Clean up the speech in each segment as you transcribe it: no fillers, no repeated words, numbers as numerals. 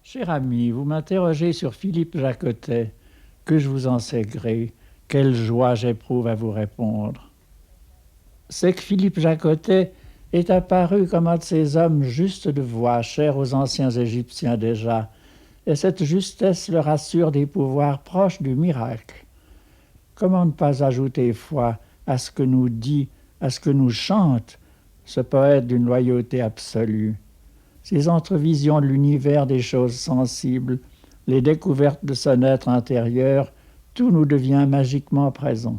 Cher ami, vous m'interrogez sur Philippe Jacotet. Que je vous en sais gré. Quelle joie j'éprouve à vous répondre. C'est que Philippe Jacotet est apparu comme un de ces hommes justes de voix, chers aux anciens Égyptiens déjà, et cette justesse leur assure des pouvoirs proches du miracle. Comment ne pas ajouter foi à ce que nous dit, à ce que nous chante ce poète d'une loyauté absolue? Ces entrevisions de l'univers des choses sensibles, les découvertes de son être intérieur, tout nous devient magiquement présent.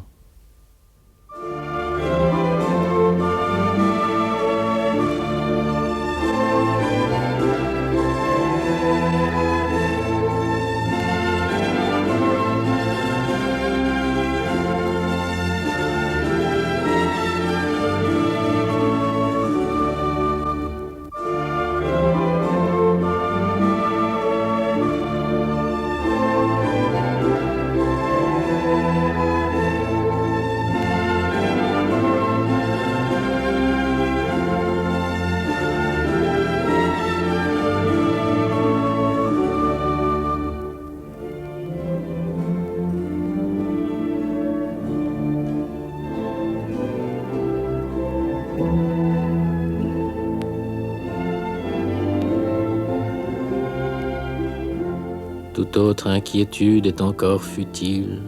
Toute autre inquiétude est encore futile.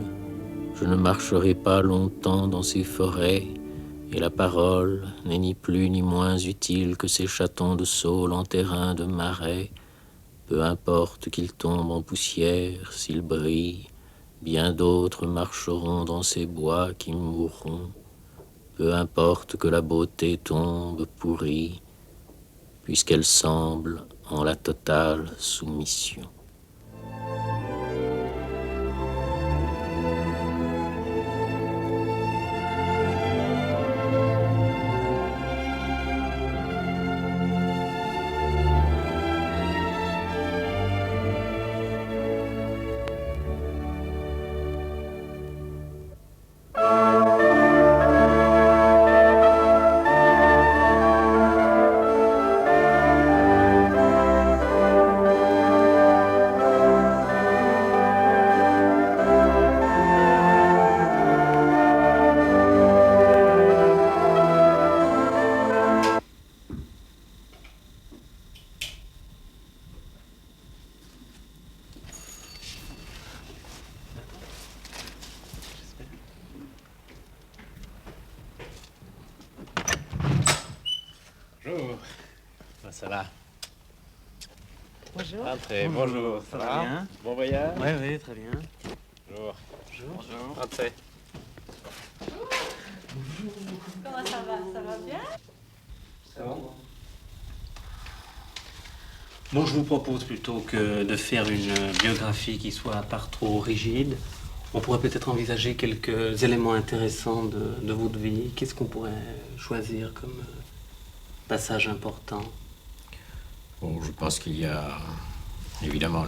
Je ne marcherai pas longtemps dans ces forêts, et la parole n'est ni plus ni moins utile que ces chatons de saule en terrain de marais. Peu importe qu'ils tombent en poussière, s'ils brillent, bien d'autres marcheront dans ces bois qui mourront. Peu importe que la beauté tombe pourrie, puisqu'elle semble en la totale soumission. Bonjour. Ça va? Bonjour. Entrez, bonjour. Ça va? Bien. Bon voyage? Oui, oui, très bien. Bonjour. Bonjour. Entrez. Comment ça va? Ça va bien? Ça va? Bon, je vous propose plutôt que de faire une biographie qui soit pas trop rigide. On pourrait peut-être envisager quelques éléments intéressants de votre vie. Qu'est-ce qu'on pourrait choisir comme passage important? Bon, je pense qu'il y a évidemment,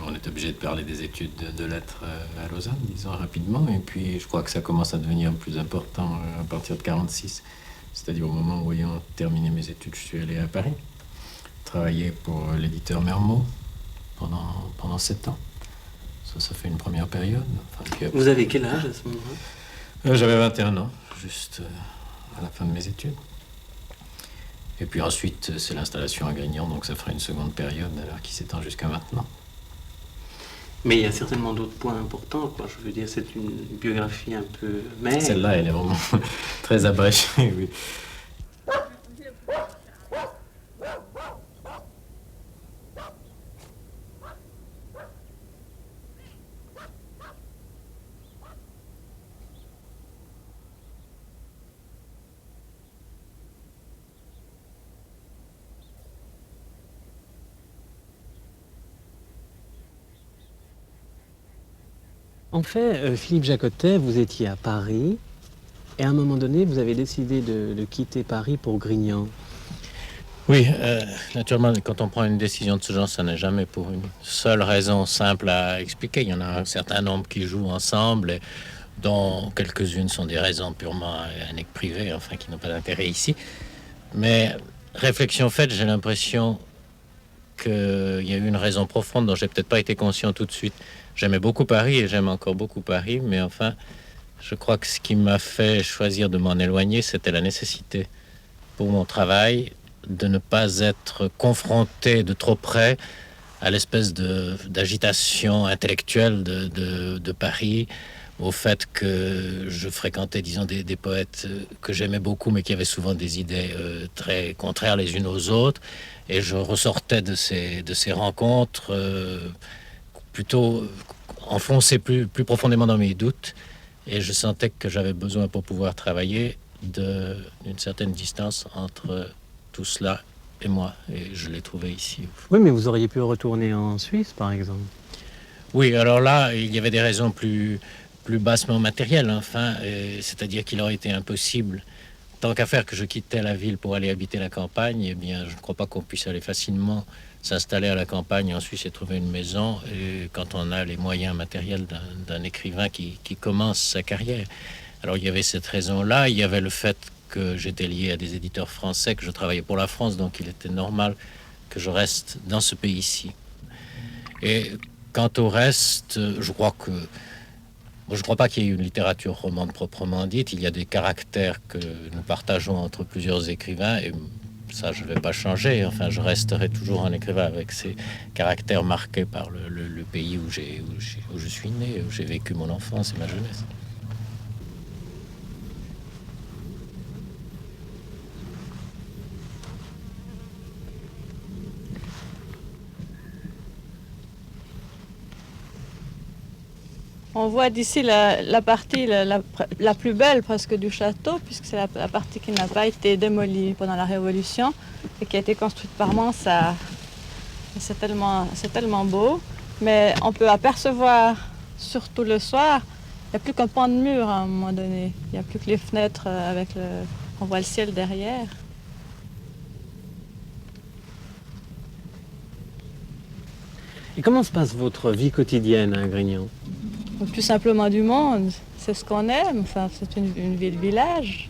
on est obligé de parler des études de lettres à Lausanne, disons rapidement, et puis je crois que ça commence à devenir plus important à partir de 1946, c'est-à-dire au moment où, ayant terminé mes études, je suis allé à Paris, travailler pour l'éditeur Mermot pendant 7 ans. Ça fait une première période. Vous avez quel âge à ce moment-là? J'avais 21 ans, juste à la fin de mes études. Et puis ensuite, c'est l'installation à Grignan, donc ça fera une seconde période alors qui s'étend jusqu'à maintenant. Mais il y a certainement d'autres points importants, quoi. Je veux dire, c'est une biographie un peu... Mais... Celle-là, elle est vraiment très abrégée, oui. En fait, Philippe Jacotet, vous étiez à Paris, et à un moment donné, vous avez décidé de quitter Paris pour Grignan. Oui, naturellement, quand on prend une décision de ce genre, ça n'est jamais pour une seule raison simple à expliquer. Il y en a un certain nombre qui jouent ensemble, et dont quelques-unes sont des raisons purement privées, enfin, qui n'ont pas d'intérêt ici. Mais réflexion faite, j'ai l'impression qu'il y a eu une raison profonde dont j'ai peut-être pas été conscient tout de suite. J'aimais beaucoup Paris et j'aime encore beaucoup Paris, mais enfin, je crois que ce qui m'a fait choisir de m'en éloigner, c'était la nécessité pour mon travail de ne pas être confronté de trop près à l'espèce d'agitation intellectuelle de Paris, au fait que je fréquentais, disons, des poètes que j'aimais beaucoup, mais qui avaient souvent des idées très contraires les unes aux autres. Et je ressortais de ces rencontres plutôt enfoncé plus profondément dans mes doutes. Et je sentais que j'avais besoin, pour pouvoir travailler, d'une certaine distance entre tout cela et moi. Et je l'ai trouvé ici. Oui, mais vous auriez pu retourner en Suisse, par exemple. Oui, alors là, il y avait des raisons plus bassement matérielles, enfin, c'est-à-dire qu'il aurait été impossible, tant qu'à faire que je quittais la ville pour aller habiter la campagne, eh bien, je ne crois pas qu'on puisse aller facilement s'installer à la campagne en Suisse et trouver une maison, et quand on a les moyens matériels d'un écrivain qui commence sa carrière. Alors il y avait cette raison-là, il y avait le fait que j'étais lié à des éditeurs français, que je travaillais pour la France, donc il était normal que je reste dans ce pays-ci. Et quant au reste, je crois pas qu'il y ait une littérature romande proprement dite. Il y a des caractères que nous partageons entre plusieurs écrivains, et ça, je ne vais pas changer. Enfin, je resterai toujours un écrivain avec ces caractères marqués par le pays où je suis né, où j'ai vécu mon enfance et ma jeunesse. On voit d'ici la partie la plus belle presque du château, puisque c'est la partie qui n'a pas été démolie pendant la Révolution et qui a été construite par Mansart. C'est tellement beau, mais on peut apercevoir, surtout le soir, il n'y a plus qu'un pan de mur à un moment donné. Il n'y a plus que les fenêtres on voit le ciel derrière. Et comment se passe votre vie quotidienne à Grignan? Plus simplement du monde, c'est ce qu'on aime, enfin, c'est une ville-village.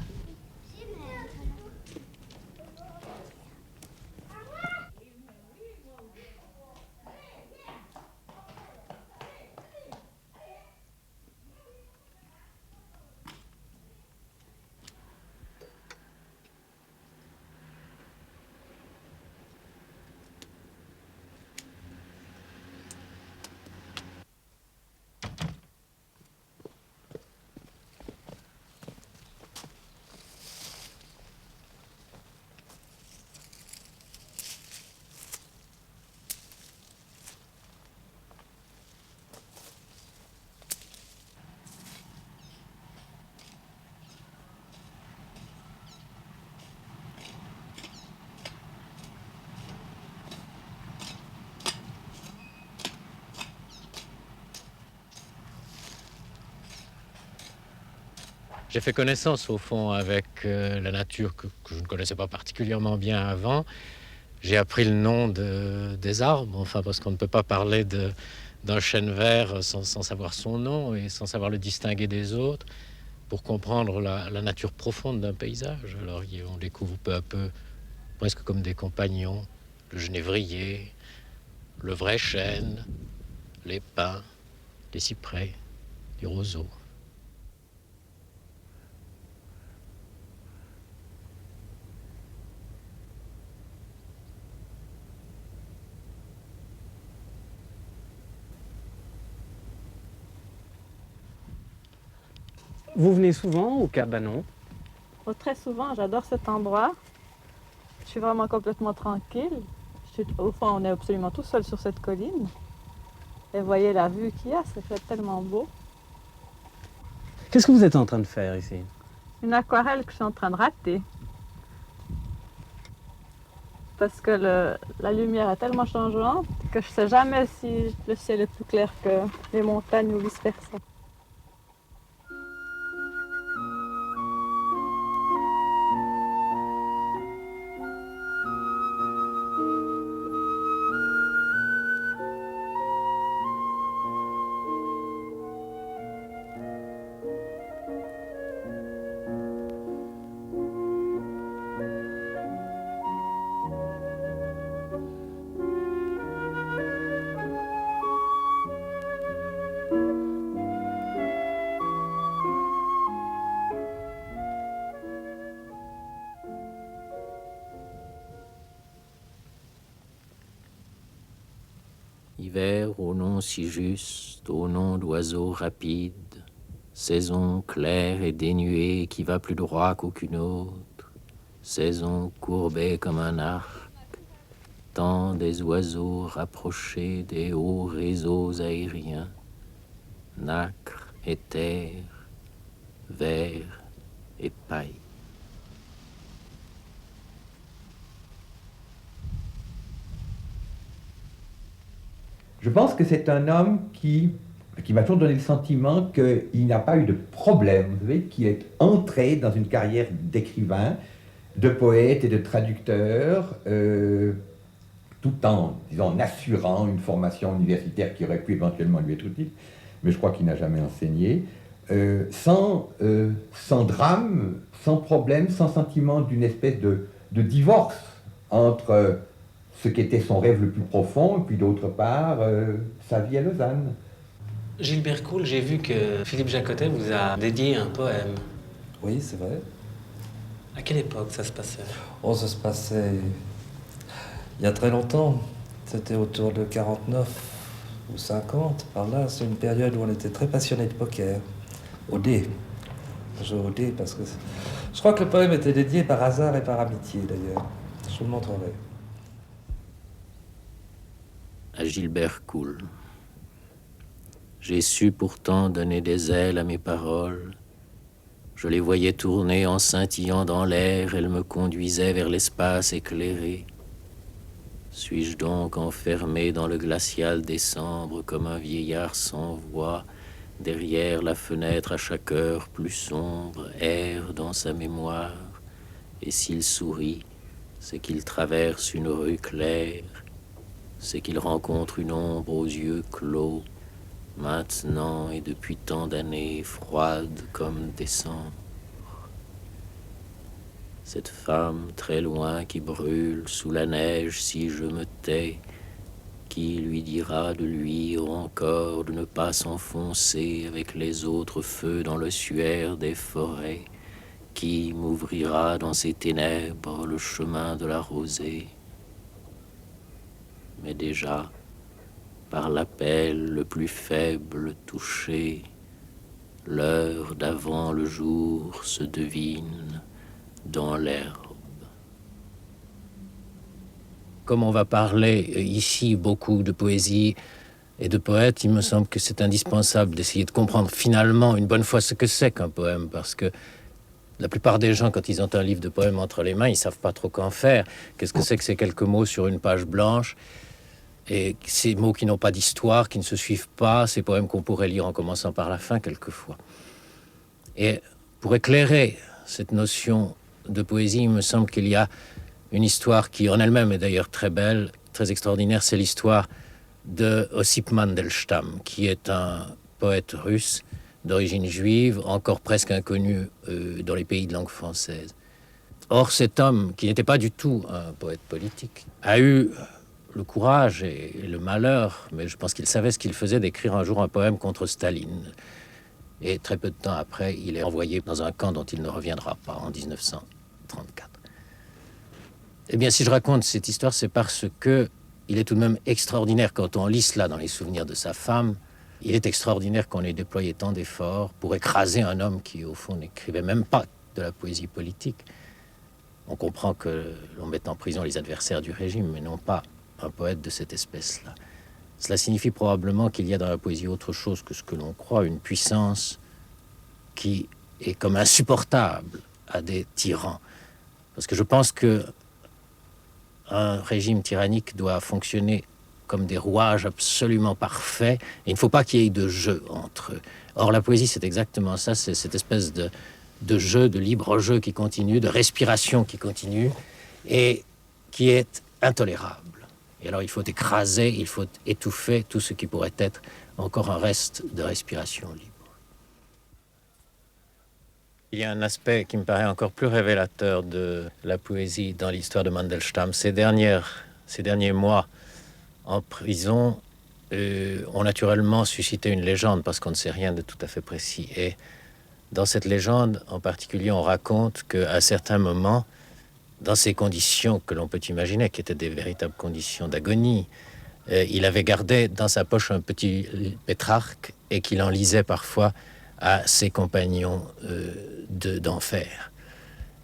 J'ai fait connaissance, au fond, avec la nature que je ne connaissais pas particulièrement bien avant. J'ai appris le nom des arbres, enfin, parce qu'on ne peut pas parler d'un chêne vert sans savoir son nom et sans savoir le distinguer des autres, pour comprendre la nature profonde d'un paysage. Alors, on découvre peu à peu, presque comme des compagnons, le genévrier, le vrai chêne, les pins, les cyprès, les roseaux. Vous venez souvent au Cabanon? Oh, très souvent, j'adore cet endroit. Je suis vraiment complètement tranquille. Au fond, on est absolument tout seul sur cette colline. Et voyez la vue qu'il y a, c'est tellement beau. Qu'est-ce que vous êtes en train de faire ici? Une aquarelle que je suis en train de rater. Parce que la lumière est tellement changeante que je ne sais jamais si le ciel est plus clair que les montagnes ou vice-versa. Hiver au nom si juste, au nom d'oiseaux rapides, saison claire et dénuée qui va plus droit qu'aucune autre, saison courbée comme un arc, temps des oiseaux rapprochés des hauts réseaux aériens, nacre et terre, verre et paille. Je pense que c'est un homme qui m'a toujours donné le sentiment qu'il n'a pas eu de problème, vous savez, qui est entré dans une carrière d'écrivain, de poète et de traducteur, tout en, disons, assurant une formation universitaire qui aurait pu éventuellement lui être utile, mais je crois qu'il n'a jamais enseigné, sans drame, sans problème, sans sentiment d'une espèce de divorce entre ce qu'était son rêve le plus profond, et puis d'autre part, sa vie à Lausanne. Gilbert Coul, j'ai vu que Philippe Jacotet vous a dédié un poème. Oui, c'est vrai. À quelle époque ça se passait? Oh, ça se passait il y a très longtemps. C'était autour de 49 ou 50, par là. C'est une période où on était très passionnés de poker. Au dé. On jouait au dé parce que... Je crois que le poème était dédié par hasard et par amitié, d'ailleurs. Je vous le montrerai. À Gilbert Coul. J'ai su pourtant donner des ailes à mes paroles. Je les voyais tourner en scintillant dans l'air, elles me conduisaient vers l'espace éclairé. Suis-je donc enfermé dans le glacial décembre comme un vieillard sans voix, derrière la fenêtre à chaque heure plus sombre, erre dans sa mémoire, et s'il sourit, c'est qu'il traverse une rue claire, c'est qu'il rencontre une ombre aux yeux clos, maintenant et depuis tant d'années, froide comme décembre. Cette femme très loin qui brûle sous la neige si je me tais, qui lui dira de luire encore, de ne pas s'enfoncer avec les autres feux dans le suaire des forêts, qui m'ouvrira dans ces ténèbres le chemin de la rosée. Mais déjà, par l'appel le plus faible touché, l'heure d'avant le jour se devine dans l'herbe. Comme on va parler ici beaucoup de poésie et de poètes, il me semble que c'est indispensable d'essayer de comprendre finalement une bonne fois ce que c'est qu'un poème, parce que la plupart des gens, quand ils ont un livre de poèmes entre les mains, ils ne savent pas trop qu'en faire. Qu'est-ce que c'est que ces quelques mots sur une page blanche? Et ces mots qui n'ont pas d'histoire, qui ne se suivent pas, ces poèmes qu'on pourrait lire en commençant par la fin quelquefois. Et pour éclairer cette notion de poésie, il me semble qu'il y a une histoire qui en elle-même est d'ailleurs très belle, très extraordinaire, c'est l'histoire de Ossip Mandelstam, qui est un poète russe d'origine juive, encore presque inconnu dans les pays de langue française. Or, cet homme, qui n'était pas du tout un poète politique, a eu le courage et le malheur, mais je pense qu'il savait ce qu'il faisait, d'écrire un jour un poème contre Staline. Et très peu de temps après, il est envoyé dans un camp dont il ne reviendra pas, en 1934. Eh bien, si je raconte cette histoire, c'est parce que il est tout de même extraordinaire, quand on lit cela dans les souvenirs de sa femme, il est extraordinaire qu'on ait déployé tant d'efforts pour écraser un homme qui, au fond, n'écrivait même pas de la poésie politique. On comprend que l'on mette en prison les adversaires du régime, mais non pas un poète de cette espèce-là. Cela signifie probablement qu'il y a dans la poésie autre chose que ce que l'on croit, une puissance qui est comme insupportable à des tyrans. Parce que je pense que un régime tyrannique doit fonctionner comme des rouages absolument parfaits, et il ne faut pas qu'il y ait de jeu entre eux. Or, la poésie, c'est exactement ça, c'est cette espèce de jeu, de libre jeu qui continue, de respiration qui continue, et qui est intolérable. Et alors, il faut écraser, il faut étouffer tout ce qui pourrait être encore un reste de respiration libre. Il y a un aspect qui me paraît encore plus révélateur de la poésie dans l'histoire de Mandelstam. Ces derniers mois en prison ont naturellement suscité une légende, parce qu'on ne sait rien de tout à fait précis. Et dans cette légende, en particulier, on raconte qu'à certains moments, dans ces conditions que l'on peut imaginer, qui étaient des véritables conditions d'agonie, il avait gardé dans sa poche un petit Pétrarque et qu'il en lisait parfois à ses compagnons d'enfer.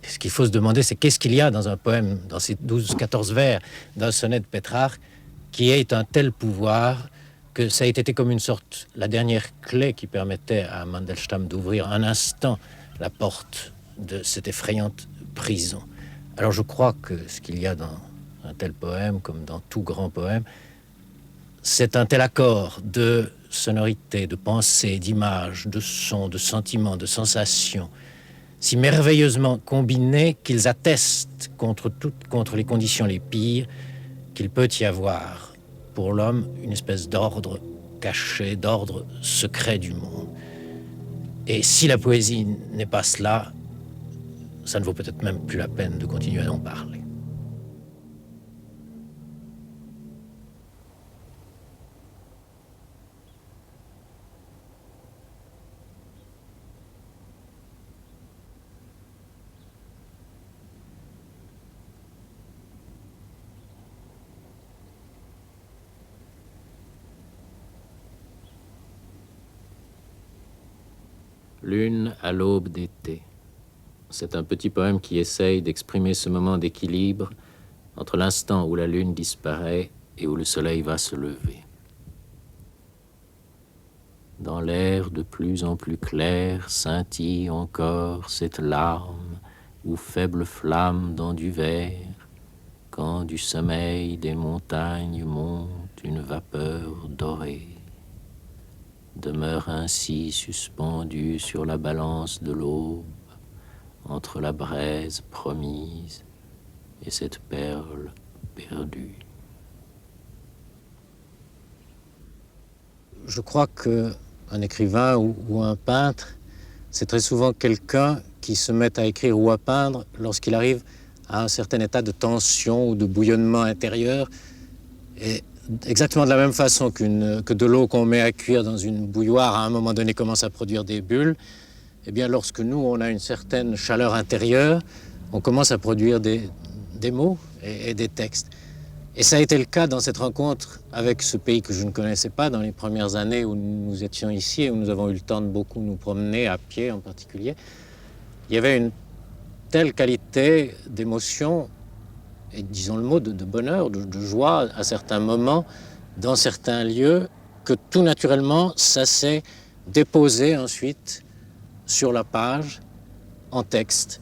Ce qu'il faut se demander, c'est qu'est-ce qu'il y a dans un poème, dans ces 12-14 vers d'un sonnet de Pétrarque, qui ait un tel pouvoir que ça ait été comme une sorte, la dernière clé qui permettait à Mandelstam d'ouvrir un instant la porte de cette effrayante prison. Alors je crois que ce qu'il y a dans un tel poème, comme dans tout grand poème, c'est un tel accord de sonorité, de pensée, d'images, de sons, de sentiments, de sensations, si merveilleusement combinés qu'ils attestent contre les conditions les pires qu'il peut y avoir pour l'homme une espèce d'ordre caché, d'ordre secret du monde. Et si la poésie n'est pas cela, ça ne vaut peut-être même plus la peine de continuer à en parler. Lune à l'aube d'été. C'est un petit poème qui essaye d'exprimer ce moment d'équilibre entre l'instant où la lune disparaît et où le soleil va se lever. Dans l'air de plus en plus clair scintille encore cette larme ou faible flamme dans du verre, quand du sommeil des montagnes monte une vapeur dorée. Demeure ainsi suspendu sur la balance de l'aube, entre la braise promise et cette perle perdue. Je crois qu'un écrivain ou un peintre, c'est très souvent quelqu'un qui se met à écrire ou à peindre lorsqu'il arrive à un certain état de tension ou de bouillonnement intérieur. Et exactement de la même façon que de l'eau qu'on met à cuire dans une bouilloire, à un moment donné, commence à produire des bulles, eh bien, lorsque nous, on a une certaine chaleur intérieure, on commence à produire des mots et des textes. Et ça a été le cas dans cette rencontre avec ce pays que je ne connaissais pas dans les premières années où nous étions ici et où nous avons eu le temps de beaucoup nous promener, à pied en particulier. Il y avait une telle qualité d'émotion, et disons le mot, de bonheur, de joie à certains moments, dans certains lieux, que tout naturellement, ça s'est déposé ensuite sur la page, en texte.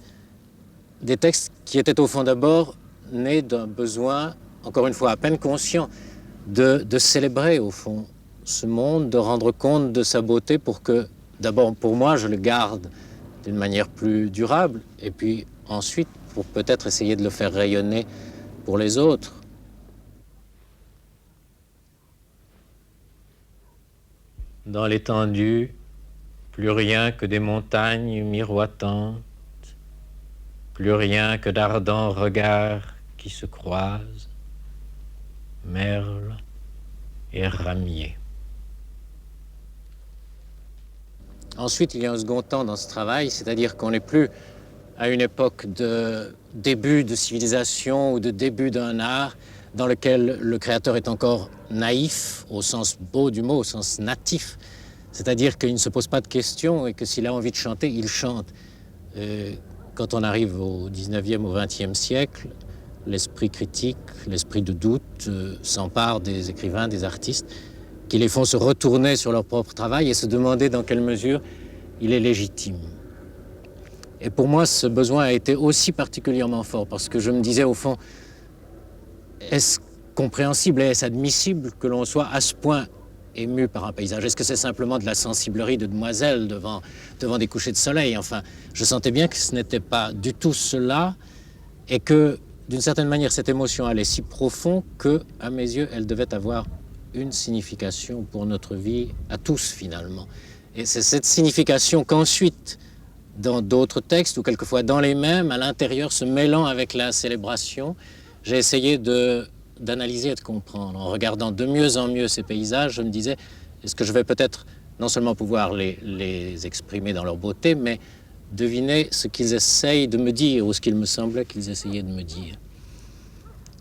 Des textes qui étaient au fond d'abord nés d'un besoin, encore une fois à peine conscient, de célébrer au fond ce monde, de rendre compte de sa beauté pour que, d'abord pour moi, je le garde d'une manière plus durable, et puis ensuite pour peut-être essayer de le faire rayonner pour les autres. Dans l'étendue, plus rien que des montagnes miroitantes, plus rien que d'ardents regards qui se croisent, merle et ramier. Ensuite, il y a un second temps dans ce travail, c'est-à-dire qu'on n'est plus à une époque de début de civilisation ou de début d'un art dans lequel le créateur est encore naïf, au sens beau du mot, au sens natif, c'est-à-dire qu'il ne se pose pas de questions et que s'il a envie de chanter, il chante. Quand on arrive au 19e, au 20e siècle, l'esprit critique, l'esprit de doute s'empare des écrivains, des artistes, qui les font se retourner sur leur propre travail et se demander dans quelle mesure il est légitime. Et pour moi, ce besoin a été aussi particulièrement fort, parce que je me disais au fond, est-ce compréhensible et est-ce admissible que l'on soit à ce point ému par un paysage? Est-ce que c'est simplement de la sensiblerie de demoiselle devant des couchers de soleil? Enfin, je sentais bien que ce n'était pas du tout cela, et que, d'une certaine manière, cette émotion allait si profond que, à mes yeux, elle devait avoir une signification pour notre vie, à tous finalement. Et c'est cette signification qu'ensuite, dans d'autres textes, ou quelquefois dans les mêmes, à l'intérieur, se mêlant avec la célébration, j'ai essayé d'analyser et de comprendre. En regardant de mieux en mieux ces paysages, je me disais, est-ce que je vais peut-être non seulement pouvoir les exprimer dans leur beauté, mais deviner ce qu'ils essayent de me dire, ou ce qu'il me semblait qu'ils essayaient de me dire.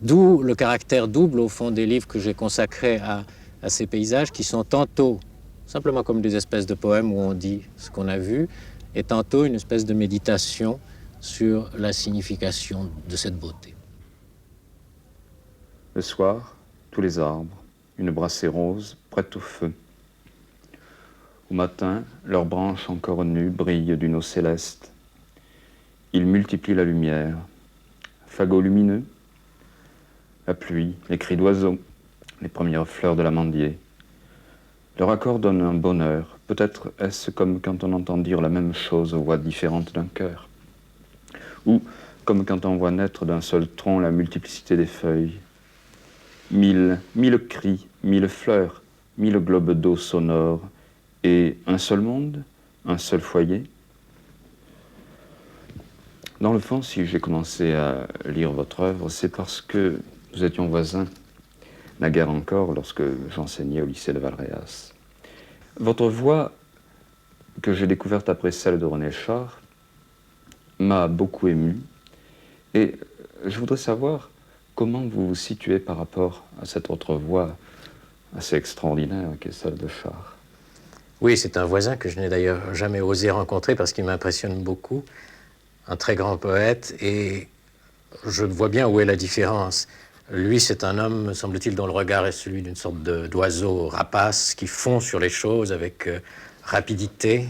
D'où le caractère double, au fond, des livres que j'ai consacrés à ces paysages, qui sont tantôt simplement comme des espèces de poèmes où on dit ce qu'on a vu, et tantôt une espèce de méditation sur la signification de cette beauté. Le soir, tous les arbres, une brassée rose, prête au feu. Au matin, leurs branches encore nues brillent d'une eau céleste. Ils multiplient la lumière. Fagots lumineux, la pluie, les cris d'oiseaux, les premières fleurs de l'amandier. Leur accord donne un bonheur. Peut-être est-ce comme quand on entend dire la même chose aux voix différentes d'un cœur. Ou comme quand on voit naître d'un seul tronc la multiplicité des feuilles. Mille cris, 1000 fleurs, 1000 globes d'eau sonores, et un seul monde, un seul foyer. Dans le fond, si j'ai commencé à lire votre œuvre, c'est parce que nous étions voisins, naguère encore, lorsque j'enseignais au lycée de Valréas. Votre voix, que j'ai découverte après celle de René Char, m'a beaucoup ému, et je voudrais savoir comment vous vous situez par rapport à cette autre voix assez extraordinaire qu'est celle de Char. Oui, c'est un voisin que je n'ai d'ailleurs jamais osé rencontrer parce qu'il m'impressionne beaucoup, un très grand poète, et je vois bien où est la différence. Lui, c'est un homme, me semble-t-il, dont le regard est celui d'une sorte d'oiseau rapace qui fond sur les choses avec rapidité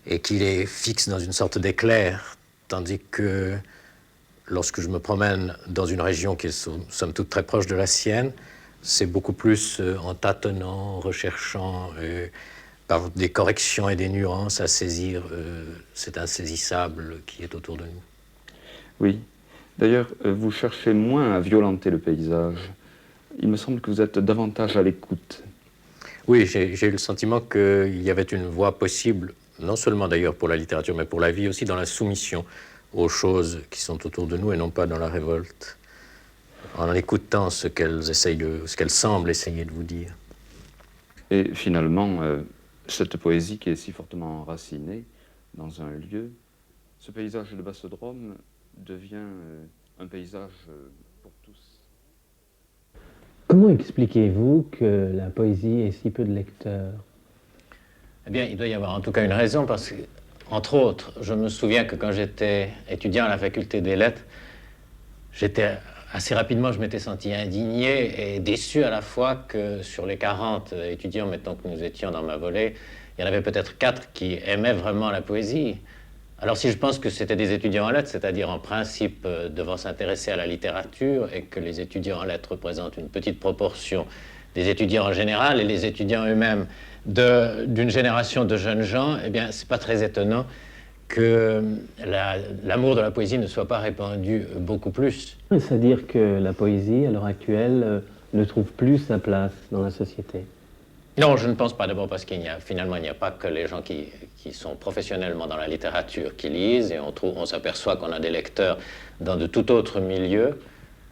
et qui les fixe dans une sorte d'éclair, tandis que lorsque je me promène dans une région qui est somme toute très proche de la sienne, c'est beaucoup plus en tâtonnant, en recherchant, par des corrections et des nuances à saisir cet insaisissable qui est autour de nous. Oui. D'ailleurs, vous cherchez moins à violenter le paysage. Il me semble que vous êtes davantage à l'écoute. Oui, j'ai eu le sentiment qu'il y avait une voie possible, non seulement d'ailleurs pour la littérature, mais pour la vie aussi, dans la soumission aux choses qui sont autour de nous et non pas dans la révolte, en écoutant ce qu'elles semblent essayer de vous dire. Et finalement, cette poésie qui est si fortement enracinée dans un lieu, ce paysage de Basse-Drôme devient un paysage pour tous. Comment expliquez-vous que la poésie ait si peu de lecteurs? Eh bien, il doit y avoir en tout cas une raison, parce que, entre autres, je me souviens que quand j'étais étudiant à la faculté des lettres, assez rapidement, je m'étais senti indigné et déçu à la fois que sur les 40 étudiants, mettons que nous étions dans ma volée, il y en avait peut-être 4 qui aimaient vraiment la poésie. Alors si je pense que c'était des étudiants en lettres, c'est-à-dire en principe devant s'intéresser à la littérature, et que les étudiants en lettres représentent une petite proportion des étudiants en général et les étudiants eux-mêmes d'une génération de jeunes gens, eh bien c'est pas très étonnant que l'amour de la poésie ne soit pas répandu beaucoup plus. C'est-à-dire que la poésie, à l'heure actuelle, ne trouve plus sa place dans la société? Non, je ne pense pas. D'abord parce finalement, il n'y a pas que les gens qui sont professionnellement dans la littérature qui lisent, et on s'aperçoit qu'on a des lecteurs dans de tout autre milieu.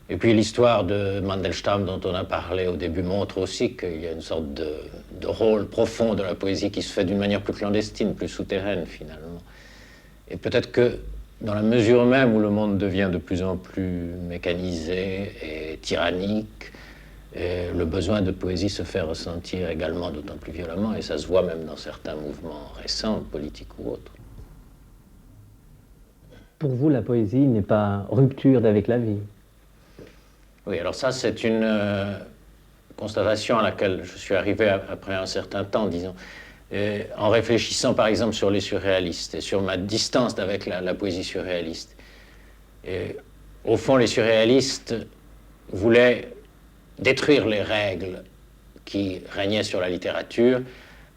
Et puis l'histoire de Mandelstam dont on a parlé au début montre aussi qu'il y a une sorte de rôle profond de la poésie qui se fait d'une manière plus clandestine, plus souterraine finalement. Et peut-être que dans la mesure même où le monde devient de plus en plus mécanisé et tyrannique, et le besoin de poésie se fait ressentir également d'autant plus violemment, et ça se voit même dans certains mouvements récents, politiques ou autres. Pour vous, la poésie n'est pas rupture d'avec la vie? Oui, alors ça, c'est une constatation à laquelle je suis arrivé après un certain temps, disons, en réfléchissant par exemple sur les surréalistes et sur ma distance avec la poésie surréaliste. Et, au fond, les surréalistes voulaient détruire les règles qui régnaient sur la littérature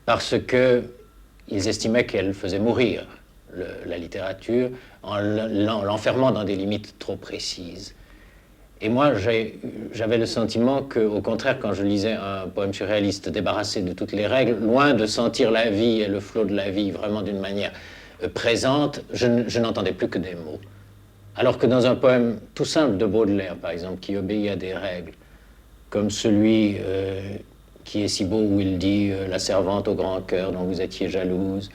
parce qu'ils estimaient qu'elle faisait mourir la littérature en l'enfermant dans des limites trop précises. Et moi, j'avais le sentiment qu'au contraire, quand je lisais un poème surréaliste débarrassé de toutes les règles, loin de sentir la vie et le flot de la vie vraiment d'une manière présente, je n'entendais plus que des mots. Alors que dans un poème tout simple de Baudelaire, par exemple, qui obéit à des règles, comme celui qui est si beau où il dit « La servante au grand cœur dont vous étiez jalouse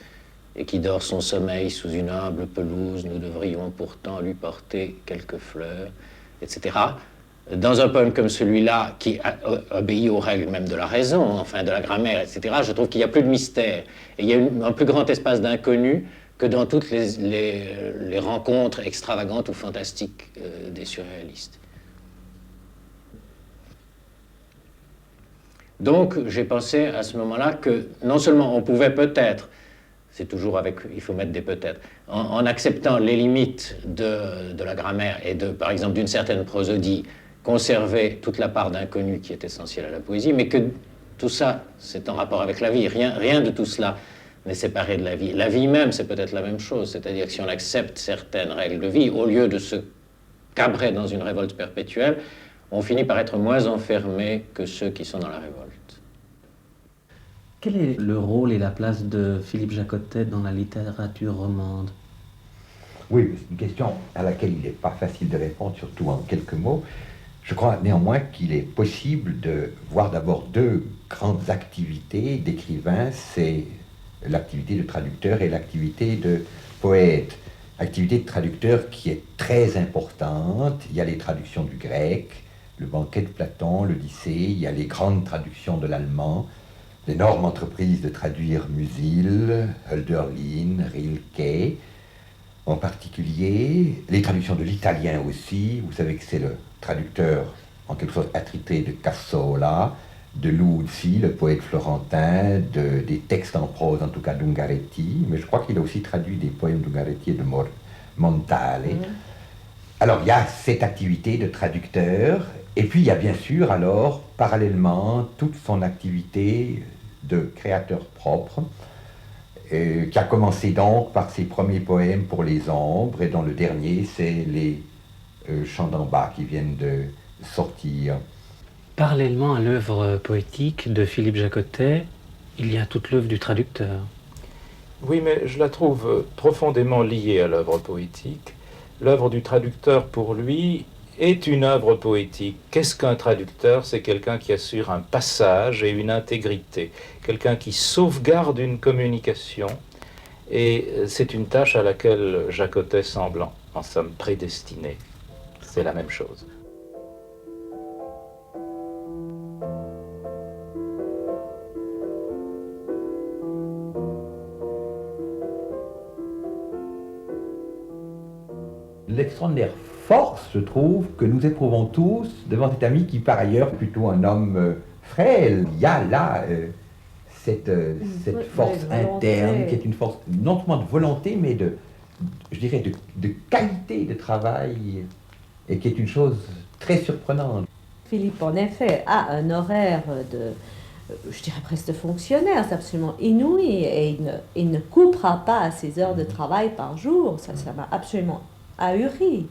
et qui dort son sommeil sous une humble pelouse, nous devrions pourtant lui porter quelques fleurs », etc. dans un poème comme celui-là, qui obéit aux règles même de la raison, enfin de la grammaire, etc., je trouve qu'il n'y a plus de mystère. Et il y a un plus grand espace d'inconnu que dans toutes les rencontres extravagantes ou fantastiques des surréalistes. Donc, j'ai pensé à ce moment-là que non seulement on pouvait peut-être, c'est toujours avec, il faut mettre des peut-être, en acceptant les limites de la grammaire et par exemple, d'une certaine prosodie, conserver toute la part d'inconnu qui est essentielle à la poésie, mais que tout ça, c'est en rapport avec la vie. Rien de tout cela n'est séparé de la vie. La vie même, c'est peut-être la même chose, c'est-à-dire que si on accepte certaines règles de vie, au lieu de se cabrer dans une révolte perpétuelle, on finit par être moins enfermé que ceux qui sont dans la révolte. Quel est le rôle et la place de Philippe Jacotet dans la littérature romande? Oui, c'est une question à laquelle il n'est pas facile de répondre, surtout en quelques mots. Je crois néanmoins qu'il est possible de voir d'abord deux grandes activités d'écrivain, c'est l'activité de traducteur et l'activité de poète. Activité de traducteur qui est très importante. Il y a les traductions du grec, le banquet de Platon, l'Odyssée, il y a les grandes traductions de l'allemand, l'énorme entreprise de traduire Musil, Hölderlin, Rilke, en particulier, les traductions de l'italien aussi. Vous savez que c'est le traducteur, en quelque sorte attrité de Cassola, de Luzzi, le poète florentin, des textes en prose, en tout cas d'Ungaretti, mais je crois qu'il a aussi traduit des poèmes d'Ungaretti et de Montale. Alors, il y a cette activité de traducteur, et puis il y a bien sûr, alors, parallèlement, toute son activité de créateur propre, qui a commencé donc par ses premiers poèmes pour les ombres, et dont le dernier, c'est les Chants d'en bas qui viennent de sortir. Parallèlement à l'œuvre poétique de Philippe Jacotet, il y a toute l'œuvre du traducteur. Oui, mais je la trouve profondément liée à l'œuvre poétique. L'œuvre du traducteur, pour lui, est une œuvre poétique. Qu'est-ce qu'un traducteur? C'est quelqu'un qui assure un passage et une intégrité, quelqu'un qui sauvegarde une communication, et c'est une tâche à laquelle Jacotet semble en somme prédestiné. C'est la même chose. L'extraordinaire force, je trouve, que nous éprouvons tous devant cet ami qui, par ailleurs, est plutôt un homme frêle. Il y a là cette force interne qui est une force non seulement de volonté, mais je dirais, de qualité de travail, et qui est une chose très surprenante. Philippe, en effet, a un horaire je dirais presque de fonctionnaire, c'est absolument inouï, et il ne coupera pas ses heures de travail par jour, ça m'a absolument ahuri.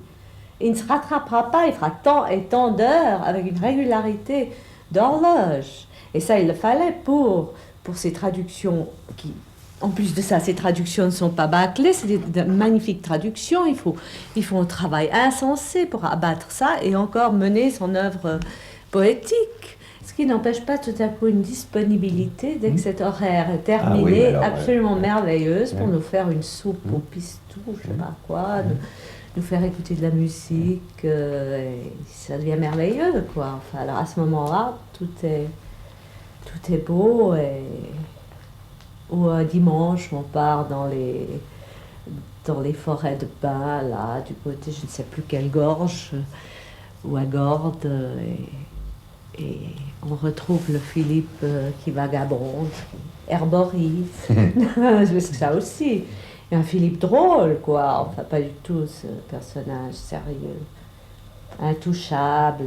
Il ne se rattrapera pas, il fera tant et tant d'heures avec une régularité d'horloge. Et ça, il le fallait pour ces traductions qui, en plus de ça, ces traductions ne sont pas bâclées, c'est de magnifiques traductions. Il faut un travail insensé pour abattre ça et encore mener son œuvre poétique. Ce qui n'empêche pas tout à coup une disponibilité dès que cet horaire est terminé, absolument merveilleuse pour nous faire une soupe au pistou, je ne sais pas quoi, nous faire écouter de la musique, et ça devient merveilleux, quoi. Enfin, alors à ce moment-là, tout est beau, ou un dimanche, on part dans les forêts de pins, là, du côté, je ne sais plus quelle gorge, ou à Gordes, et on retrouve le Philippe qui vagabonde, herborise, parce que ça aussi. Et un Philippe drôle, quoi, enfin pas du tout ce personnage sérieux, intouchable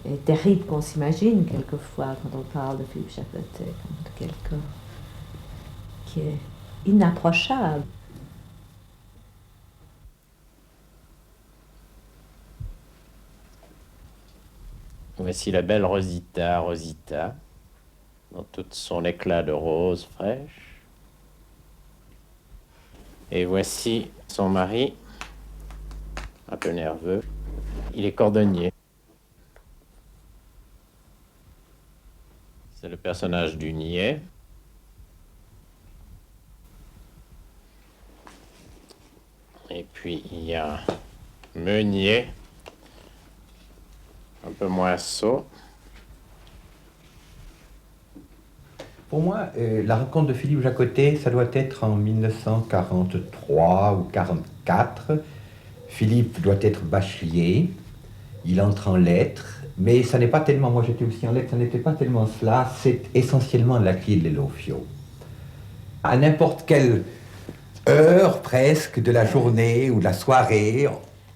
et terrible qu'on s'imagine quelquefois quand on parle de Philippe Jacotet, comme de quelqu'un qui est inapprochable. Voici la belle Rosita, Rosita, dans tout son éclat de rose fraîche. Et voici son mari, un peu nerveux. Il est cordonnier. C'est le personnage du niais. Et puis il y a Meunier, peu moins ça. Pour moi, la rencontre de Philippe Jacotet, ça doit être en 1943 ou 1944. Philippe doit être bachelier, il entre en lettres, mais ça n'est pas tellement, moi j'étais aussi en lettres, ça n'était pas tellement cela, c'est essentiellement la clé de l'Elofio. À n'importe quelle heure presque de la journée ou de la soirée,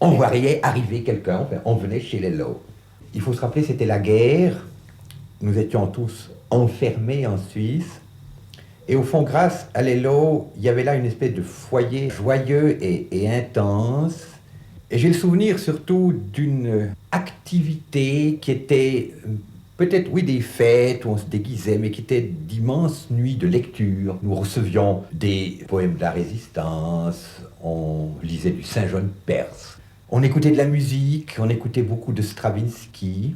on voyait arriver quelqu'un, enfin, on venait chez Lello. Il faut se rappeler, c'était la guerre, nous étions tous enfermés en Suisse, et au fond, grâce à Lello, il y avait là une espèce de foyer joyeux et intense. Et j'ai le souvenir surtout d'une activité qui était peut-être, oui, des fêtes où on se déguisait, mais qui étaient d'immenses nuits de lecture. Nous recevions des poèmes de la Résistance, on lisait du Saint-Jean perse, on écoutait de la musique, on écoutait beaucoup de Stravinsky.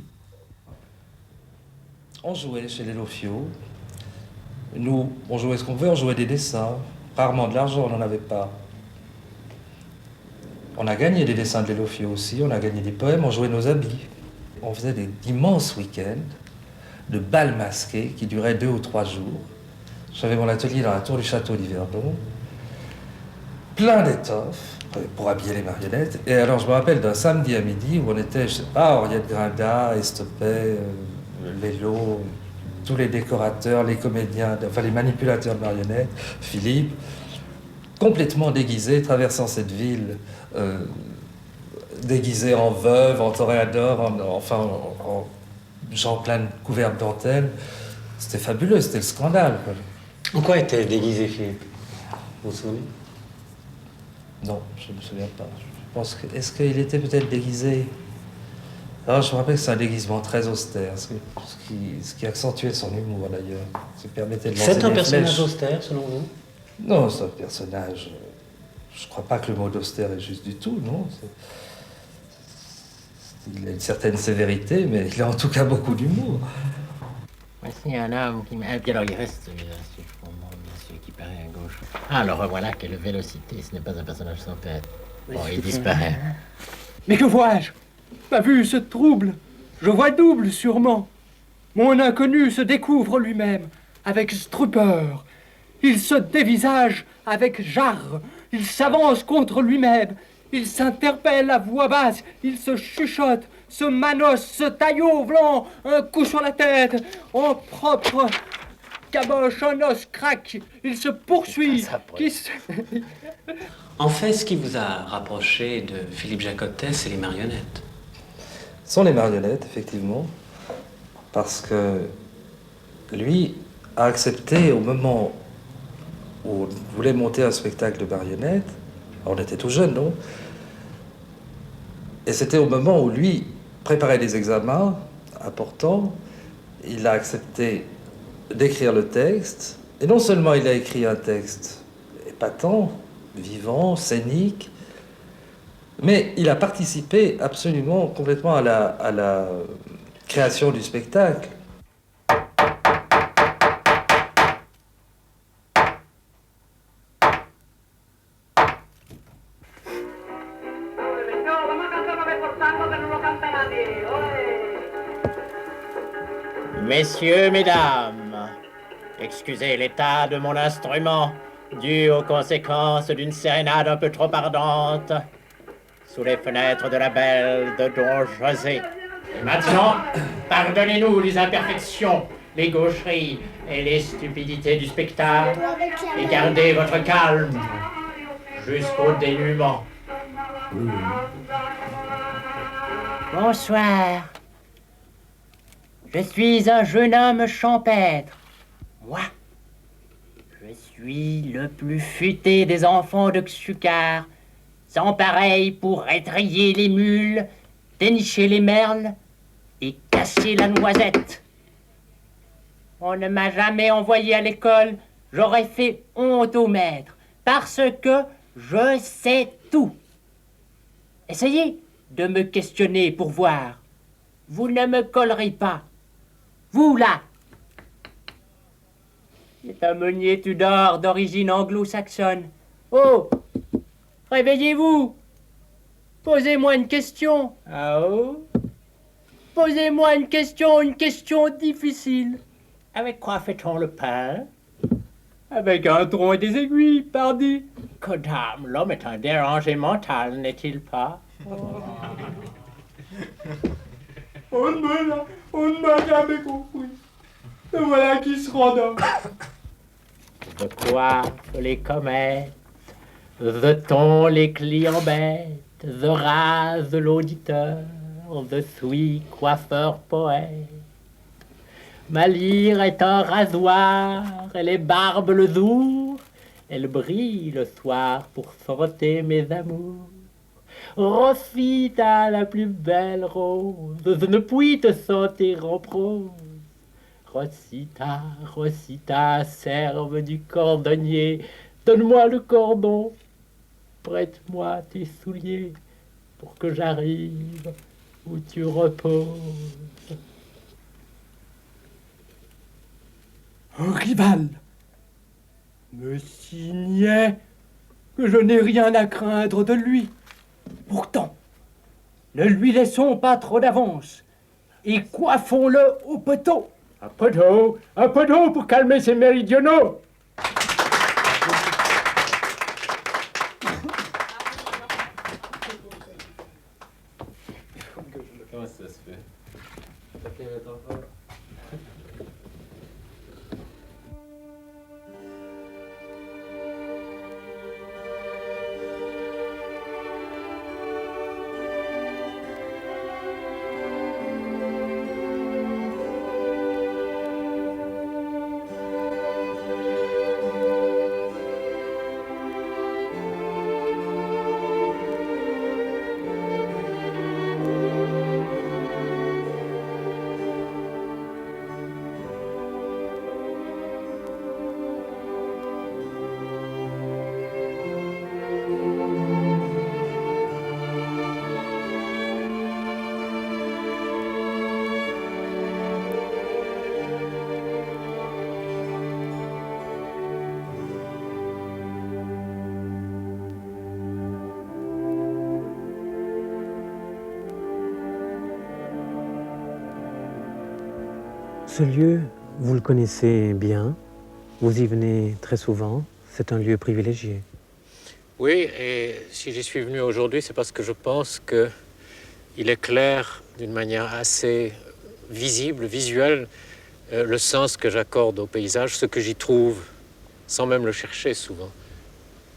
On jouait chez les Lofio. Nous, on jouait ce qu'on veut, on jouait des dessins. Rarement de l'argent, on n'en avait pas. On a gagné des dessins de l'Elofio aussi, on a gagné des poèmes, on jouait nos habits. On faisait d'immenses week-ends, de bals masqués qui duraient 2 ou 3 jours. J'avais mon atelier dans la tour du château d'Yverdon, plein d'étoffes pour habiller les marionnettes. Et alors je me rappelle d'un samedi à midi où on était, je sais pas, Henriette Grinda, Estopet, Lello, tous les décorateurs, les comédiens, enfin les manipulateurs de marionnettes, Philippe, complètement déguisés, traversant cette ville, déguisés en veuve, en toréador, en gens plein de couverts de dentelle. C'était fabuleux, c'était le scandale. En quoi était déguisé Philippe? Vous vous souvenez? Non, je ne me souviens pas. Je pense que, est-ce qu'il était peut-être déguisé? Alors, je me rappelle que c'est un déguisement très austère, ce qui accentuait son humour d'ailleurs. Ce qui permettait de lancer C'est un des personnage flèches. austère selon vous? Non, c'est un personnage. Je ne crois pas que le mot d'austère est juste du tout, non. Il a une certaine sévérité, mais il a en tout cas beaucoup d'humour. Voici un homme qui m'a... Puis alors il reste, monsieur qui paraît à gauche. Ah, alors revoilà que le Vélocité, ce n'est pas un personnage sans tête. Bon, il disparaît. Mais que vois-je? Ma vue se trouble. Je vois double, sûrement. Mon inconnu se découvre lui-même, avec stupeur. Il se dévisage avec jarre. Il s'avance contre lui-même. Il s'interpelle à voix basse. Il se chuchote, se manosse, se taille au blanc, un coup sur la tête, en propre caboche, un os craque. Il se poursuit. En fait, ce qui vous a rapproché de Philippe Jacotet, c'est les marionnettes. Ce sont les marionnettes, effectivement, parce que lui a accepté au moment où on voulait monter un spectacle de marionnettes, on était tout jeunes, non? Et c'était au moment où lui préparait des examens importants, il a accepté d'écrire le texte, et non seulement il a écrit un texte épatant, vivant, scénique, mais il a participé absolument, complètement à la création du spectacle. Messieurs, mesdames, excusez l'état de mon instrument, dû aux conséquences d'une sérénade un peu trop ardente, sous les fenêtres de la belle de Don José. Et maintenant, pardonnez-nous les imperfections, les gaucheries et les stupidités du spectacle, et gardez votre calme jusqu'au dénouement. Bonsoir. Je suis un jeune homme champêtre. Moi, je suis le plus futé des enfants de Xukar, sans pareil pour étrayer les mules, dénicher les merles et casser la noisette. On ne m'a jamais envoyé à l'école, j'aurais fait honte au maître, parce que je sais tout. Essayez de me questionner pour voir. Vous ne me collerez pas. Vous, là. C'est un meunier Tudor d'origine anglo-saxonne. Oh, réveillez-vous. Posez-moi une question. Ah oh. Posez-moi une question difficile. Avec quoi fait-on le pain? Avec un tronc et des aiguilles, pardi. Que dame, l'homme est un dérangé mental, n'est-il pas? On ne m'a jamais compris. Et voilà qui se rendort. De quoi les comètes, the ton les clients bêtes, the rase l'auditeur, the suis coiffeur poète. Ma lyre est un rasoir, elle est barbe le jour, elle brille le soir pour frotter mes amours. Rosita, la plus belle rose, je ne puis te sentir en prose. Rosita, Rosita, serve du cordonnier, donne-moi le cordon, prête-moi tes souliers pour que j'arrive où tu reposes. Un rival me signait que je n'ai rien à craindre de lui. Pourtant, ne lui laissons pas trop d'avance et coiffons-le au poteau. Un poteau pour calmer ses méridionaux. Comment ça se fait? Ce lieu, vous le connaissez bien, vous y venez très souvent, c'est un lieu privilégié. Oui, et si j'y suis venu aujourd'hui, c'est parce que je pense qu'il éclaire d'une manière assez visible, visuelle, le sens que j'accorde au paysage, ce que j'y trouve, sans même le chercher souvent.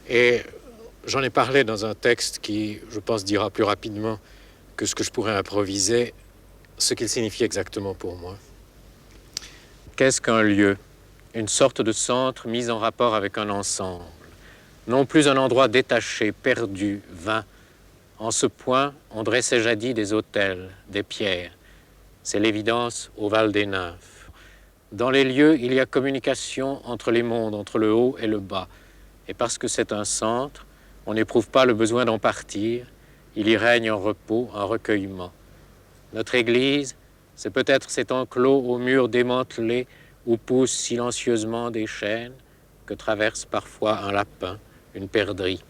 Et j'en ai parlé dans un texte qui, je pense, dira plus rapidement que ce que je pourrais improviser, ce qu'il signifie exactement pour moi. Qu'est-ce qu'un lieu? Une sorte de centre mis en rapport avec un ensemble. Non plus un endroit détaché, perdu, vain. En ce point, on dressait jadis des autels, des pierres. C'est l'évidence au Val des Nymphes. Dans les lieux, il y a communication entre les mondes, entre le haut et le bas. Et parce que c'est un centre, on n'éprouve pas le besoin d'en partir. Il y règne un repos, un recueillement. Notre église, c'est peut-être cet enclos aux murs démantelés où poussent silencieusement des chênes que traverse parfois un lapin, une perdrix.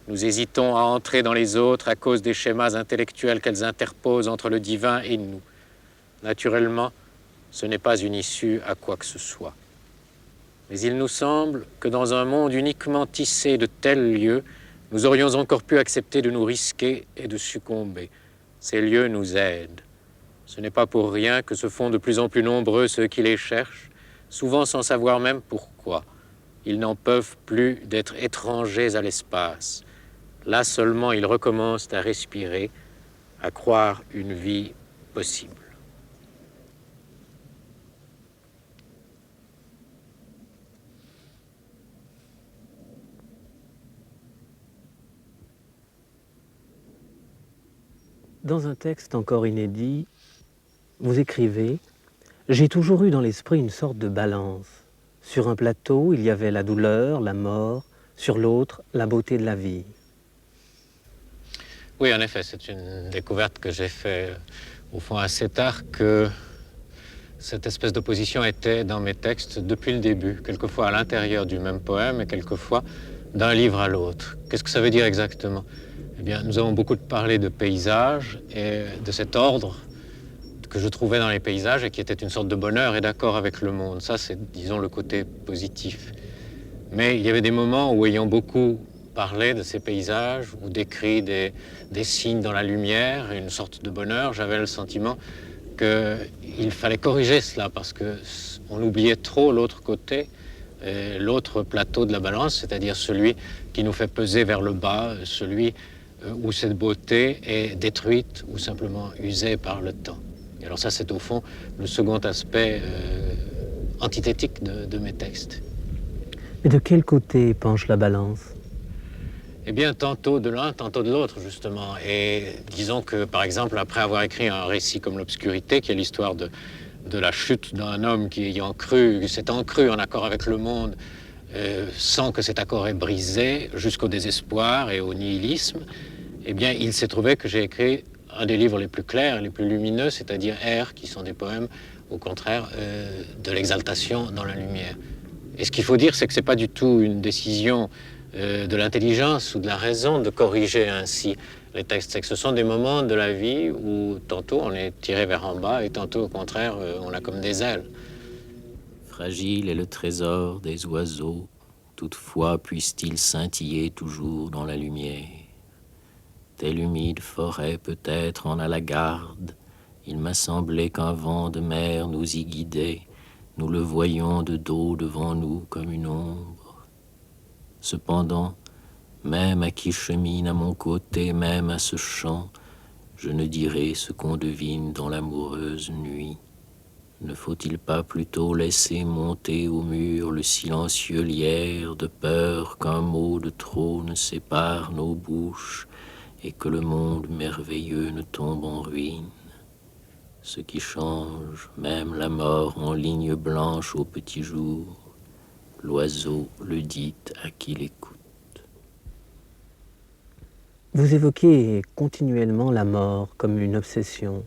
Nous hésitons à entrer dans les autres à cause des schémas intellectuels qu'elles interposent entre le divin et nous. Naturellement, ce n'est pas une issue à quoi que ce soit. Mais il nous semble que dans un monde uniquement tissé de tels lieux, nous aurions encore pu accepter de nous risquer et de succomber. Ces lieux nous aident. Ce n'est pas pour rien que se font de plus en plus nombreux ceux qui les cherchent, souvent sans savoir même pourquoi. Ils n'en peuvent plus d'être étrangers à l'espace. Là seulement, ils recommencent à respirer, à croire une vie possible. Dans un texte encore inédit, vous écrivez « J'ai toujours eu dans l'esprit une sorte de balance. Sur un plateau, il y avait la douleur, la mort, sur l'autre, la beauté de la vie. » Oui, en effet, c'est une découverte que j'ai faite au fond assez tard, que cette espèce d'opposition était dans mes textes depuis le début, quelquefois à l'intérieur du même poème et quelquefois d'un livre à l'autre. Qu'est-ce que ça veut dire exactement? Eh bien, nous avons beaucoup parlé de paysages et de cet ordre que je trouvais dans les paysages et qui était une sorte de bonheur et d'accord avec le monde. Ça, c'est, disons, le côté positif. Mais il y avait des moments où, ayant beaucoup parlé de ces paysages ou décrit des signes dans la lumière et une sorte de bonheur, j'avais le sentiment qu'il fallait corriger cela parce qu'on oubliait trop l'autre côté, l'autre plateau de la balance, c'est-à-dire celui qui nous fait peser vers le bas, celui où cette beauté est détruite ou simplement usée par le temps. Et alors ça, c'est au fond le second aspect antithétique de mes textes. Mais de quel côté penche la balance? Eh bien, tantôt de l'un, tantôt de l'autre, justement. Et disons que, par exemple, après avoir écrit un récit comme L'Obscurité, qui est l'histoire de la chute d'un homme qui s'étant cru en accord avec le monde, sans que cet accord ait brisé, jusqu'au désespoir et au nihilisme, eh bien, il s'est trouvé que j'ai écrit un des livres les plus clairs, les plus lumineux, c'est-à-dire Air, qui sont des poèmes, au contraire, de l'exaltation dans la lumière. Et ce qu'il faut dire, c'est que ce n'est pas du tout une décision de l'intelligence ou de la raison de corriger ainsi les textes. C'est que ce sont des moments de la vie où tantôt on est tiré vers en bas et tantôt au contraire on a comme des ailes. Fragile est le trésor des oiseaux, toutefois puisse-t-il scintiller toujours dans la lumière. Telle humide forêt peut-être en a la garde, il m'a semblé qu'un vent de mer nous y guidait, nous le voyions de dos devant nous comme une ombre. Cependant, même à qui chemine à mon côté, même à ce chant, je ne dirai ce qu'on devine dans l'amoureuse nuit. Ne faut-il pas plutôt laisser monter au mur le silencieux lierre de peur qu'un mot de trop ne sépare nos bouches et que le monde merveilleux ne tombe en ruine? Ce qui change même la mort en ligne blanche au petit jour, l'oiseau le dit à qui l'écoute. Vous évoquez continuellement la mort comme une obsession.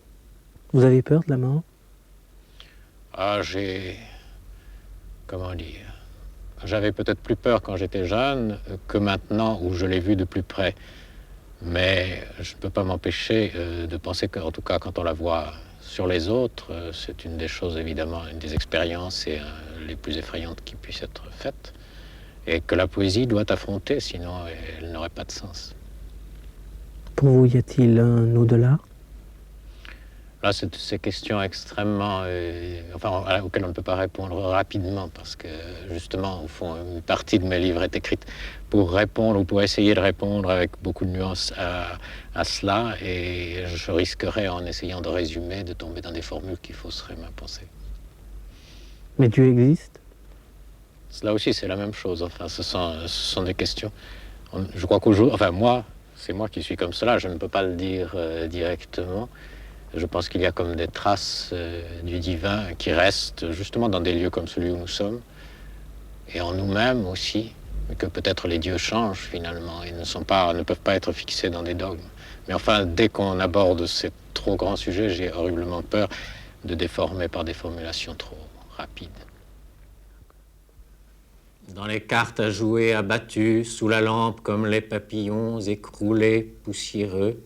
Vous avez peur de la mort? Ah, comment dire, j'avais peut-être plus peur quand j'étais jeune que maintenant où je l'ai vu de plus près. Mais je ne peux pas m'empêcher de penser qu'en tout cas, quand on la voit sur les autres, c'est une des choses, évidemment, une des expériences les plus effrayantes qui puissent être faites. Et que la poésie doit affronter, sinon elle n'aurait pas de sens. Pour vous, y a-t-il un au-delà? Là, c'est ces questions extrêmement... auxquelles on ne peut pas répondre rapidement, parce que, justement, au fond, une partie de mes livres est écrite pour répondre, ou pour essayer de répondre avec beaucoup de nuances à cela, et je risquerais, en essayant de résumer, de tomber dans des formules qui fausseraient ma pensée. Mais Dieu existe? Là aussi, c'est la même chose. Enfin, ce sont des questions... Je crois qu'aujourd'hui... Enfin, moi, c'est moi qui suis comme cela, je ne peux pas le dire directement. Je pense qu'il y a comme des traces du divin qui restent justement dans des lieux comme celui où nous sommes, et en nous-mêmes aussi, que peut-être les dieux changent finalement et ne peuvent pas être fixés dans des dogmes. Mais enfin, dès qu'on aborde ces trop grands sujets, j'ai horriblement peur de déformer par des formulations trop rapides. Dans les cartes à jouer abattues, sous la lampe comme les papillons écroulés, poussiéreux,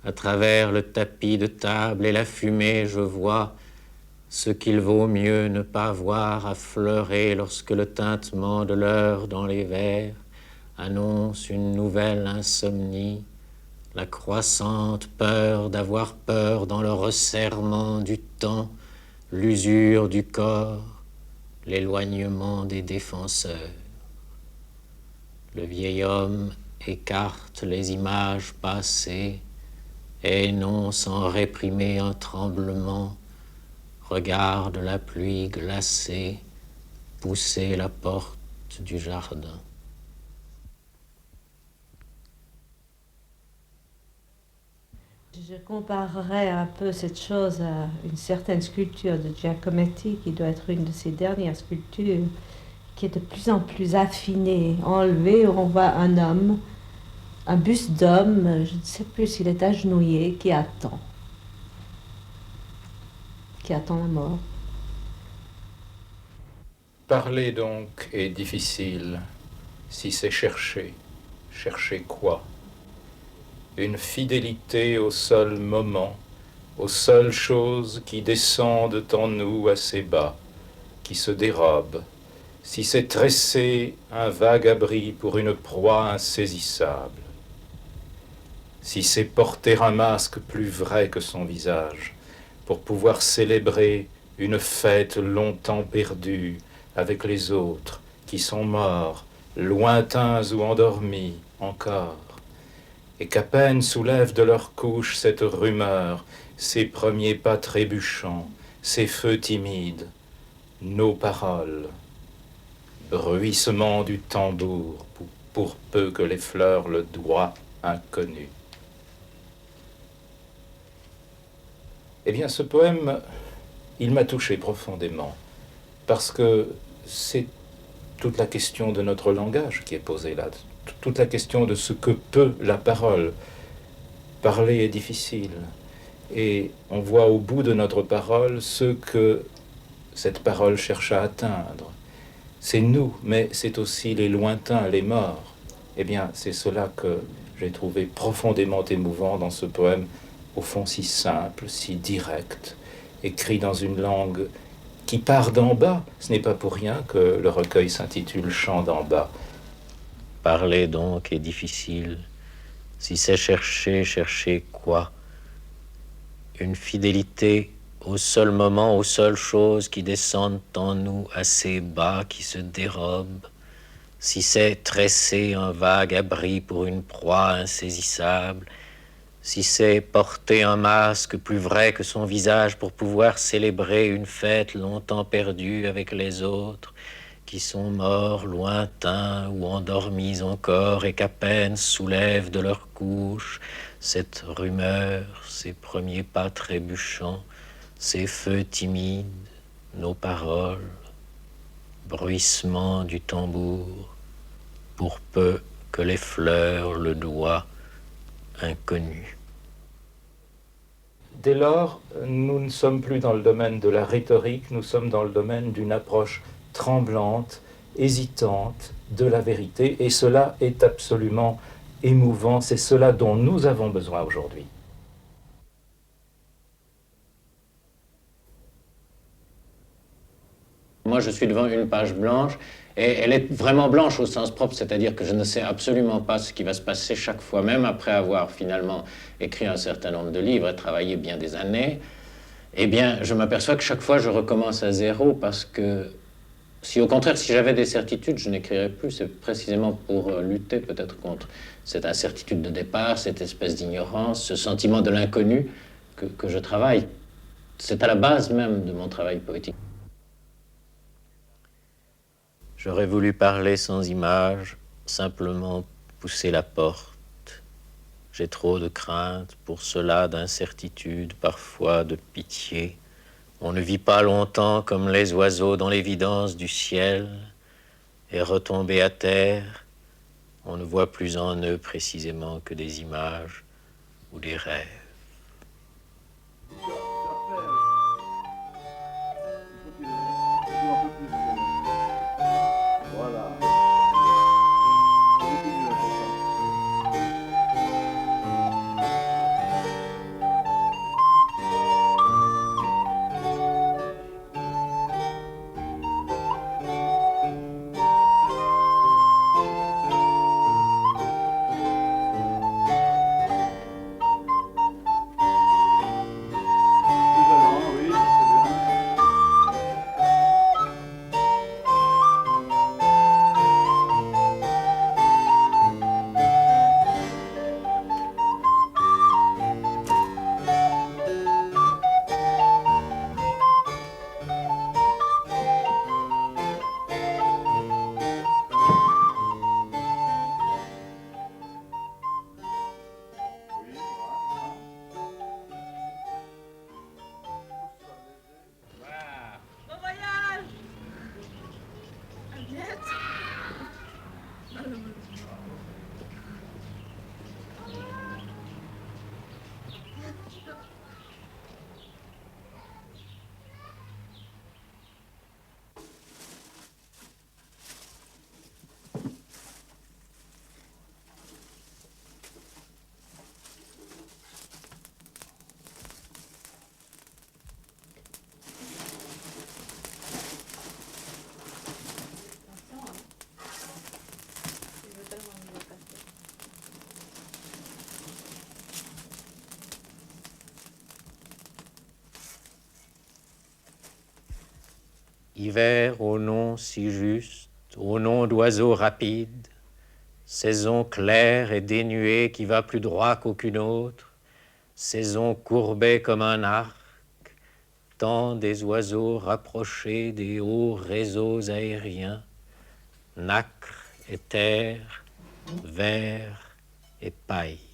à travers le tapis de table et la fumée, je vois ce qu'il vaut mieux ne pas voir affleurer lorsque le tintement de l'heure dans les verres annonce une nouvelle insomnie, la croissante peur d'avoir peur dans le resserrement du temps, l'usure du corps, l'éloignement des défenseurs. Le vieil homme écarte les images passées et non sans réprimer un tremblement, regarde la pluie glacée pousser la porte du jardin. Je comparerais un peu cette chose à une certaine sculpture de Giacometti, qui doit être une de ses dernières sculptures, qui est de plus en plus affinée, enlevée, où on voit un homme, un buste d'homme, je ne sais plus s'il est agenouillé, qui attend la mort. Parler donc est difficile, si c'est chercher. Chercher quoi? Une fidélité au seul moment, aux seules choses qui descendent en nous assez bas, qui se dérobent, si c'est tresser un vague abri pour une proie insaisissable, si c'est porter un masque plus vrai que son visage, pour pouvoir célébrer une fête longtemps perdue avec les autres qui sont morts, lointains ou endormis encore, et qu'à peine soulèvent de leur couche cette rumeur, ces premiers pas trébuchants, ces feux timides, nos paroles, bruissement du tambour, pour peu que l'effleure le doigt inconnu. Eh bien, ce poème, il m'a touché profondément, parce que c'est toute la question de notre langage qui est posée là, toute la question de ce que peut la parole. Parler est difficile, et on voit au bout de notre parole ce que cette parole cherche à atteindre. C'est nous, mais c'est aussi les lointains, les morts. Eh bien, c'est cela que j'ai trouvé profondément émouvant dans ce poème, au fond si simple, si direct, écrit dans une langue qui part d'en bas. Ce n'est pas pour rien que le recueil s'intitule « Chant d'en bas ». Parler donc est difficile. Si c'est chercher, chercher quoi? Une fidélité au seul moment, aux seules choses qui descendent en nous assez bas, qui se dérobent. Si c'est tresser un vague abri pour une proie insaisissable, si c'est porter un masque plus vrai que son visage pour pouvoir célébrer une fête longtemps perdue avec les autres, qui sont morts, lointains ou endormis encore, et qu'à peine soulèvent de leur couche cette rumeur, ces premiers pas trébuchants, ces feux timides, nos paroles, bruissement du tambour, pour peu que l'effleure le doigt inconnu. Dès lors, nous ne sommes plus dans le domaine de la rhétorique, nous sommes dans le domaine d'une approche tremblante, hésitante de la vérité, et cela est absolument émouvant, c'est cela dont nous avons besoin aujourd'hui. Moi, je suis devant une page blanche, et elle est vraiment blanche au sens propre, c'est-à-dire que je ne sais absolument pas ce qui va se passer chaque fois, même après avoir finalement écrit un certain nombre de livres et travaillé bien des années. Eh bien, je m'aperçois que chaque fois, je recommence à zéro, parce que si au contraire, si j'avais des certitudes, je n'écrirais plus. C'est précisément pour lutter peut-être contre cette incertitude de départ, cette espèce d'ignorance, ce sentiment de l'inconnu que je travaille. C'est à la base même de mon travail poétique. J'aurais voulu parler sans image, simplement pousser la porte. J'ai trop de crainte, pour cela d'incertitude, parfois de pitié. On ne vit pas longtemps comme les oiseaux dans l'évidence du ciel, et retomber à terre, on ne voit plus en eux précisément que des images ou des rêves. Hiver au nom si juste, au nom d'oiseau rapide, saison claire et dénuée qui va plus droit qu'aucune autre, saison courbée comme un arc, temps des oiseaux rapprochés des hauts réseaux aériens, nacre et terre, verre et paille.